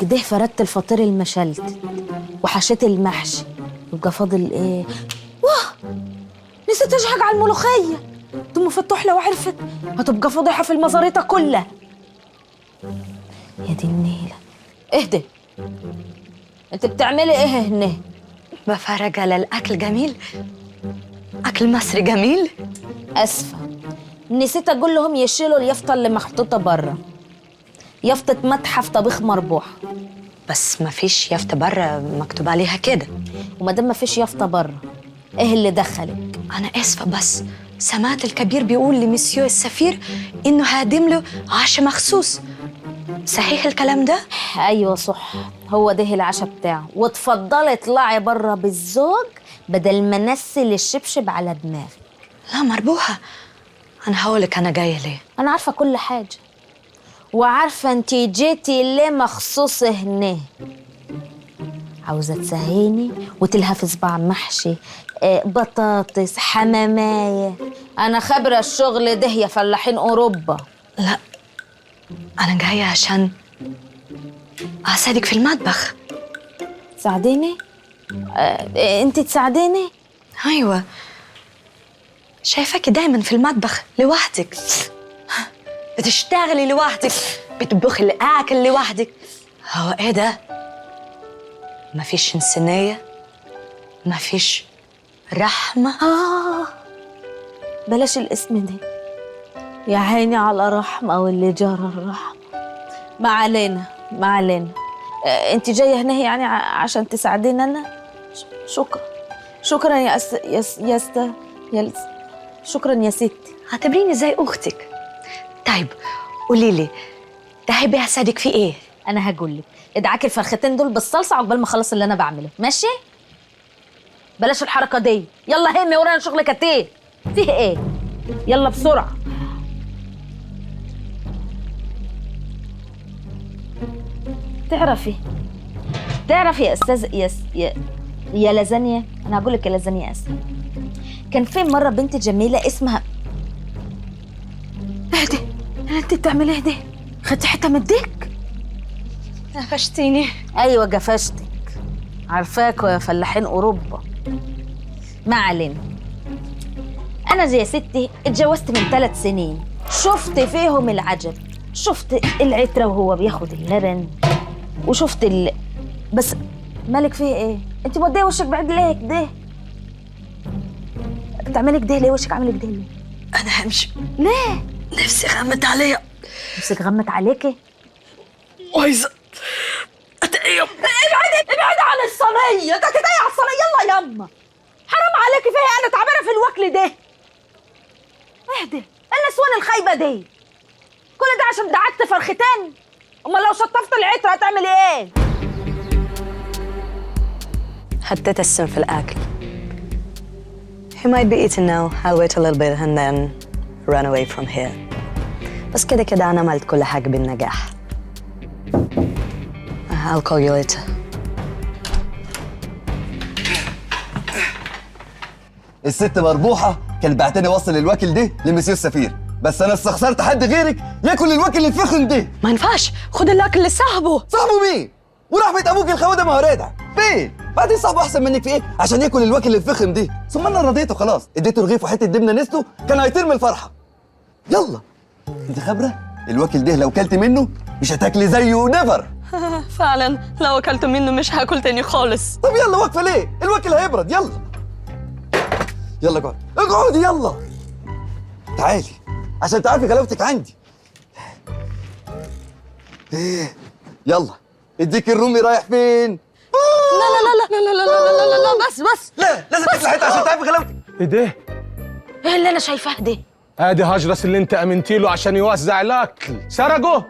كده فردت الفطير المشلتت وحشيت المحشي، يبقى فاضل ايه؟ واه، نسيت اشهق على الملوخيه. ام فتوح لو عرفت هتبقى فضيحه في المزاريطه كلها. يا دي النيله، اهدي. انت بتعملي ايه هنا؟ بفرج على الاكل جميل، اكل مصري جميل. اسفه، نسيت اقول لهم يشيلوا اليافطه اللي محطوطه بره، يافطه متحف طبيخ مربوح. بس ما فيش يافطه بره مكتوب عليها كده. وما دام ما فيش يافطه بره، ايه اللي دخلك؟ انا اسفه، بس سمعت الكبير بيقول لمسيو السفير انه هادم له عشاء مخصوص. صحيح الكلام ده؟ ايوه صح، هو ده العشاء بتاعه. واتفضلي اطلعي بره بالزوج بدل ما نسل الشبشب على دماغي. لا مربوحه، انا هقولك انا جايه ليه. انا عارفه كل حاجه، وعارفه انتي جيتي ليه مخصوص هنا. عاوزه تسهيني وتلهفي صباع محشي، بطاطس، حمامايه. انا خبره الشغل ده يا فلاحين اوروبا. لا، انا جايه عشان اساعدك في المطبخ. تساعديني؟ انتي تساعديني؟ ايوه، شايفاكي دايما في المطبخ لوحدك، بتشتغلي لوحدك، بتطبخي الاكل لوحدك. هو ايه ده؟ مفيش انسانيه، مفيش رحمه. بلاش الاسم ده، يا عيني على رحمة واللي جرى الرحمة. ما علينا ما علينا. انت جاية هنا يعني عشان تساعديني انا؟ شكرا شكرا شكرا يا ستي. اعتبريني زي اختك. طيب قولي لي، تحبي اساعدك في ايه؟ انا هقول لك، ادعكي الفرختين دول بالصلصة عقبال ما اخلص اللي انا بعمله، ماشي؟ بلاش الحركة دي. يلا همي ورانا شغل كتير. فيه ايه؟ يلا بسرعة. تعرفي يا استاذ يا لازانيا، انا هقول لك يا لازانيا اسف. كان في مره بنت جميله اسمها اهدي. انت بتعملي ايه ده؟ خدتي حته من الديك؟ قفشتيني. ايوه قفشتك، عارفاكوا يا فلاحين اوروبا. ما علينا. انا يا ستي اتجوزت من 3 سنين، شفت فيهم العجب. شفت العترة وهو بياخد اللبن، وشفت بس مالك فيه ايه؟ انت موديه وشك بعيد ليه كده؟ بتعملي كده ليه؟ وشك عامل كده ليه؟ انا همشي. ليه؟ نفسي غمت عليا. نفسك غمت عليكي؟ عايزه اتقيم. ابعدي عن الصينيه، انت هتتقي على الصينيه. يلا يما، حرام عليكي فيها، انا تعبانه في الوكل ده. اهدي، النسوان الخايبه دي كل ده عشان دعكت فرختين؟ امال لو شطفت العطر هتعمل ايه؟ حطيت السم في الاكل. He might be eaten now. I'll wait a little bit and then run away from here. بس كده كده أنا عملت كل حاجة بالنجاح. I'll call you later. الست مربوحة كانت بعتني وصل الوكل ده لمسيو السفير، بس أنا استخسرت حد غيرك ياكل الوكل الفخم ده. ما ينفعش، خد الأكل لصاحبه. صاحبه مين؟ ورحمة أبوك الخوادة ما هو رادع فين؟ بعدين صاحبه أحسن منك في إيه؟ عشان ياكل الوكل الفخم ده. ثم أنا رضيته خلاص، اديته رغيف وحتة جبنة نستو كان هيطير من الفرحة. يلا أنت خبرة؟ الوكل ده لو كلت منه مش هتاكلي زيه نيفر. فعلا لو أكلت منه مش هاكل تاني خالص. طب يلا واقفة ليه؟ الوكل هيبرد. يلا يلا اقعدي اقعدي يلا. تعالي عشان تعرفي غلاوتك عندي. ايه يلا اديك الرومي رايح فين؟ لا لا لا لا لا لا لا لا لا بس لا لازم تطلع حته عشان تعرفي غلاوتك. ايه ده؟ ايه اللي انا شايفاه ده؟ ادي هجرس اللي انت امنتي له عشان يوزع الاكل، سرقه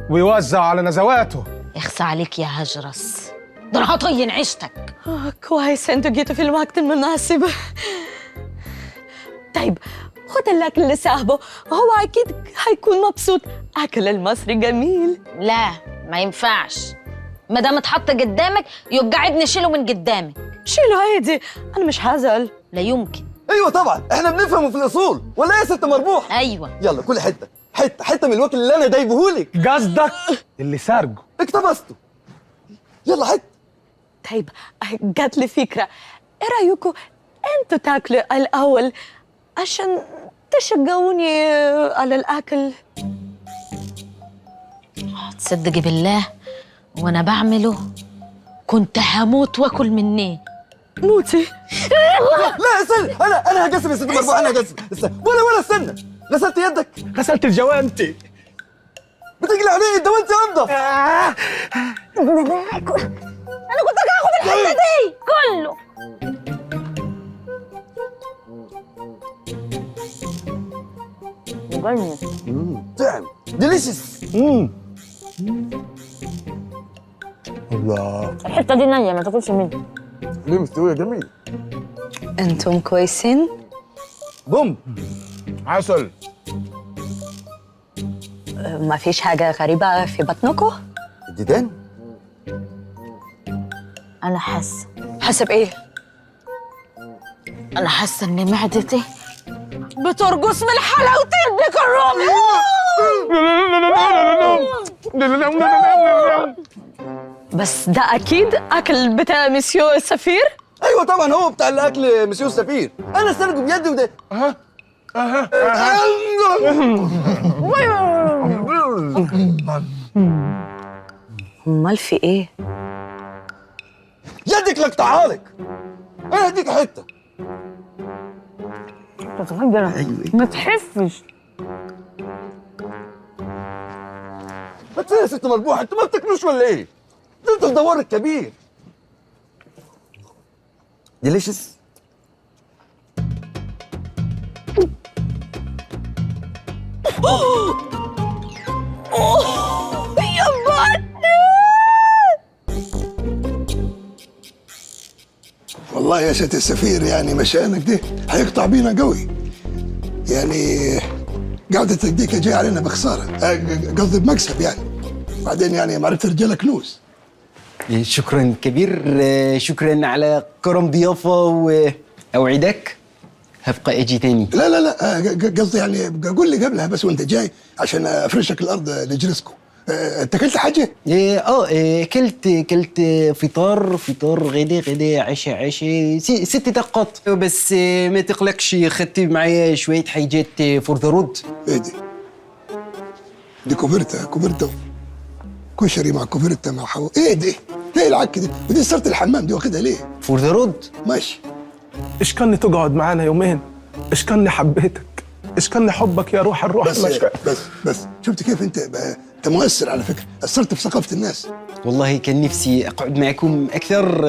ويوزع على نزواته. اخصى عليك يا هجرس، ده انا هطين عيشتك. كويس انتوا جيتوا في الوقت المناسب. طيب خد الاكل لصاحبه، هو اكيد هيكون مبسوط. اكل المصري جميل. لا ما ينفعش، ما دام اتحط قدامك يبقى عيب نشيله من قدامك. شيله عادي، انا مش هزعل. لا يمكن. ايوه طبعا احنا بنفهمه في الاصول، ولا ايه يا ست مربوح؟ ايوه. يلا كل حته من الوكل اللي انا دايبهولك. قصدك اللي سارقه. اقتبسته. يلا حته. طيب جات لي فكرة، ايه رأيكم انتوا تاكلوا الأول عشان تشجعوني على الأكل؟ تصدقي بالله وانا بعمله كنت هموت واكل منيه. موتي. لا استنى، انا هقسم يا ست مربوح، انا هقسم. استنى ولا استنى. غسلت يدك؟ غسلت الجوانتي. بتقلع عليه انت وانت انضف. انا كنت هاخد الحته دي كله. طعم ديليشس. الله. الحته دي نيه ما تاكلش منها. ليه مستويه جميل. انتم كويسين؟ بوم. عسل. ما فيش حاجة غريبة في بطنكم؟ الديدان. انا حاسه حسب ايه؟ انا حاسه ان معدتي بترقص من حلاوتين بكرومي. بس ده أكيد أكل بتاع مسيو السفير؟ ايوه طبعا هو بتاع الاكل مسيو السفير، انا سرقه بيدي وده. أمال في إيه؟ يدك لك تعالك، انا هديك حته. ما تحفش. ما تفهم يا ست مربوحه، انتوا ما بتاكلوش ولا ايه؟ ده انتوا في دوار الكبير. ديليشس. يا بطني. والله يا سيادة السفير يعني مشانك ده هيقطع بينا قوي. يعني قعدتك دي جاي علينا بخسارة، قصدي بمكسب يعني. بعدين يعني معرفة الرجالة كنوز. شكرا كبير، شكرا على كرم ضيافة، وأوعدك هبقى أجي تاني. لا قصدي يعني قول لي قبلها بس وانت جاي عشان افرشك الارض لجلسكم. انت اكلت حاجة؟ كلت فطار غدا عشاء 6 دقات بس. ما تقلقش، خدت معايا شوية حاجات فور ذا رود. ايه دي كوفرتا كشري مع كوفرتا مع ايه دي؟ ايه العك دي؟ ودي صرة الحمام دي واخدها ليه؟ فور ذا رود. ماشي. ايش كان تقعد معانا يومين؟ ايش كان حبيتك؟ ايش كان حبك يا روح الروح بس المشكلة. بس شفت كيف انت مؤثر على فكرة، اثرت في ثقافة الناس. والله كان نفسي أقعد معكم أكثر،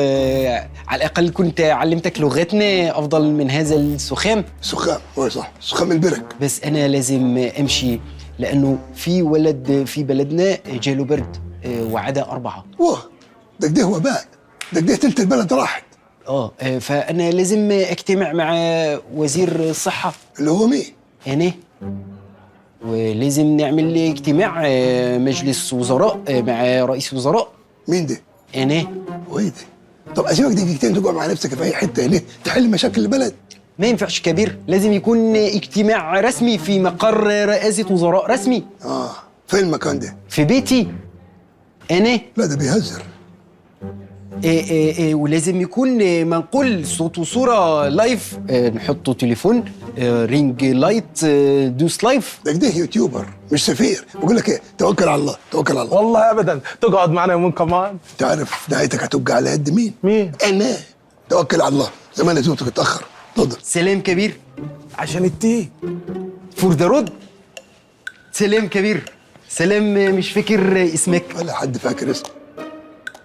على الأقل كنت علمتك لغتنا أفضل من هذا السخام. سخام، هو صح، سخام البرك. بس أنا لازم أمشي لأنه في ولد في بلدنا جاله برد، وعدا 4. واه ده كده وباء، ده كده تلت البلد راحت. فأنا لازم أجتمع مع وزير الصحة اللي هو مين؟ أنا، ولازم نعمل اجتماع مجلس وزراء مع رئيس وزراء. مين ده؟ أنا. وايه ده؟ طب اسيبك دقيقتين تقعد مع نفسك في اي حته ليه؟ تحل مشاكل البلد. ما ينفعش كبير، لازم يكون اجتماع رسمي في مقر رئاسة وزراء رسمي. فين المكان ده؟ في بيتي أنا. لا ده بيهزر. ولازم يكون منقول صوت وصورة لايف، نحطه تليفون، رينج لايت، دوس لايف. ده كده يوتيوبر مش سفير. بقول لك ايه، توكل على الله توكل على الله. والله ابدا تقعد معنا يومين كمان. تعرف نهايتك هتبقى على قد مين؟ مين؟ انا. توكل على الله، زمان زوجتك اتاخر. اتفضل. سلام كبير. عشان التي فور ذا رود. سلام كبير. سلام، مش فاكر اسمك. ولا حد فاكر اسمه.